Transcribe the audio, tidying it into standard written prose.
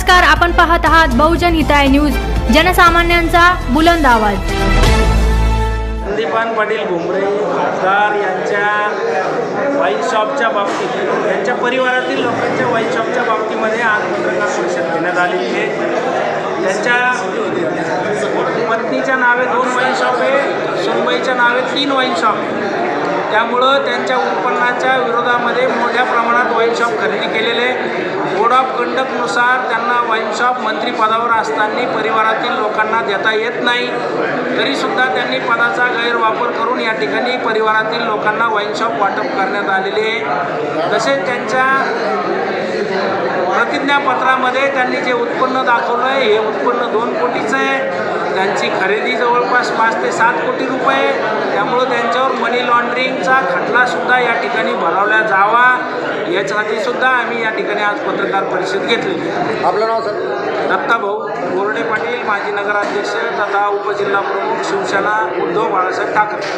नमस्कार, आपण पाहत आहात बहुजन हिताय न्यूज, जनसामान्यांचा बुलंद आवाज। संदीपान पाटील भुमरे खासदार यांच्या वाईन शॉपच्या बाबतीत, त्यांच्या परिवारातील लोकांच्या वाईन शॉपच्या बाबतीमध्ये आज पत्रकार परिषद घेण्यात आलेली आहे। त्यांच्या पत्नीच्या नावे 2 वाईन शॉप आहे, सुनबाईच्या नावे 3 वाईन शॉप आहे। त्यामुळं त्यांच्या उत्पन्नाच्या विरोधामध्ये मोठ्या प्रमाणात वाईन शॉप खरेदी केलेले। कोड ऑफ कंडक्टनुसार त्यांना वाईन शॉप मंत्रिपदावर असताना परिवारातील लोकांना देता येत नाही, तरीसुद्धा त्यांनी पदाचा गैरवापर करून या ठिकाणी परिवारातील लोकांना वाईन शॉप वाटप करण्यात आलेले आहे। तसेच त्यांच्या प्रतिज्ञापत्रामध्ये त्यांनी जे उत्पन्न दाखवलं आहे, हे उत्पन्न 2 कोटीचं आहे। त्यांची खरेदी जवळपास 5 ते 7 कोटी रुपये। त्यामुळे त्यांच्यावर मनी लॉन्ड्रिंगचा खटलासुद्धा या ठिकाणी भरवला जावा, याच्यासाठी सुद्धा आम्ही या ठिकाणी आज पत्रकार परिषद घेतलेली आहे। आपलं नाव सर? दत्ताभाऊ बोर्डे पाटील, माजी नगराध्यक्ष तथा उपजिल्हा प्रमुख, शिवसेना, उद्धव बाळासाहेब ठाकरे।